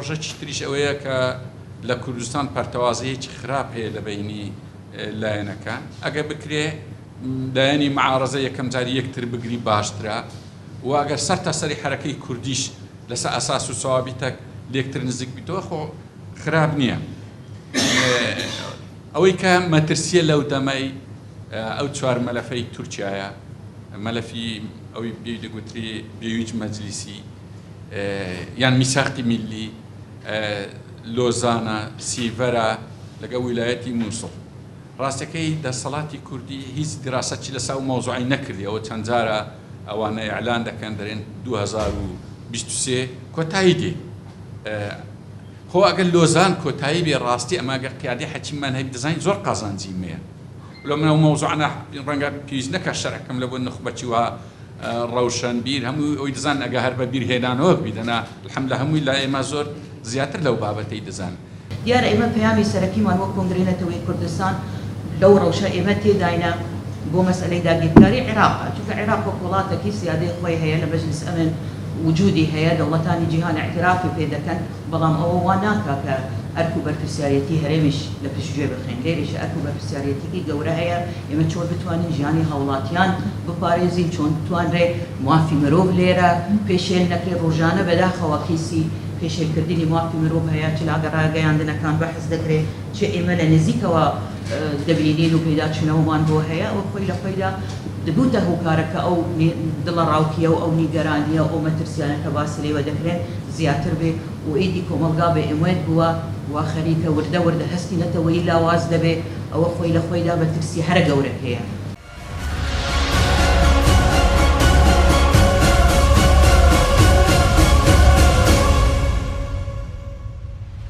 ڕۆژەکی تریش ئەوەیە کە لە کوردستان پەرتەوازەیەکی خراپ هەیە لە بینی لایەنەکان ئەگە بکرێ لایەنی معارەزە یەکەم جاری یەکتر بگری باشترە و ئەگەر سەر تا سەری حرەکەی کوردیش لەسەر ئەساس و سەوابیتە لێکتر نزیک بیتەوە خۆ خراپ نییە. ئەوەی کە مەترسیە لەو دەمەی ئەو چوار مەلەفەی تورکیایە مەلەفی ئەوی دەگوتری بێویج مەجلیسی یان میساقی میلی لۆزانە سیڤەرە لەگەڵ ویلایەتی مووسڵ ڕاستەکەی دەسەڵاتی کوردی هیچ دراسەتی لەسا و مەوزوعی نەکردی ئەوە چەند جارە ئەوانە ئیعلان دەکەن دەرێن 2023 کۆتایی دێ خۆ ئەگەر لۆزان کۆتایی بێ ڕاستی ئەماگە قیادی حەکیممان هەیە دەزانین زۆر قازانجی مەیە لە منەوە مەوزوعانە ڕەنگە پێویست نەکە شەرعەکەم لە بۆ نخبەتی وە ڕەوشەن بیر هەموو ئەوی دەزان ئەگە هەر بە بیر هێنانەوە بیدەنا الحەمدلە هەمووی لە ئێمە زۆر زیاتر لەو بابەتەی دەزان. دیارە ئێمە پەیامی سەرەکیمان وەک کۆنگرێنەتەوەی کوردستان لەو ڕەوشە ئێمە تێداینە بۆ مەسئلەی داگیرکاری عێراقە چونکە عێراق وەک وڵاتێکی سیادەی خۆی هەیە لە مەجلیس ئەمن وجودی هەیە دەوڵەتانی جیهان اعترافی پێ دەکەن بەڵام ئەوە وا ناکا کە ئەرک و بەرپرسیارەتی هەرێمیش لە پشتگوێ بخێن لێرەش ئەرک و بەرپرسیارەتێکی گەورە هەیە ئێمە چۆن بتوانین ژیانی هاوڵاتیان بپارێزین چۆن بتوانرێ مافی مرۆڤ لێرە پێشێل نەکرێ ڕۆژانە بەداخەوە کەیسی پێشێلکردنی مافی مرۆڤ هەیە چ لاگەڕاگەیاندنەکان بەحث دەکرێت چه ئێمە لە نزیکەوە دەبینین و پێداچوونەوەمان بۆ هەیە ئەوە خۆی لە خۆیدا دەبوتە هۆکارەکە ئەو دڵە ڕاوکیە و ئەو نیگەرانیە ئەو مەترسیانە کە باسی لێوە دەکرێن زیاتر بێ و ئیدی کۆمەلگا بێ ئێمەت بووە وا خەریکە وردە هەستی نەتەوەی لاواز دەبێ ئەوە خۆی لە خۆیدا بە ترسی هەرە گەورە هەیە.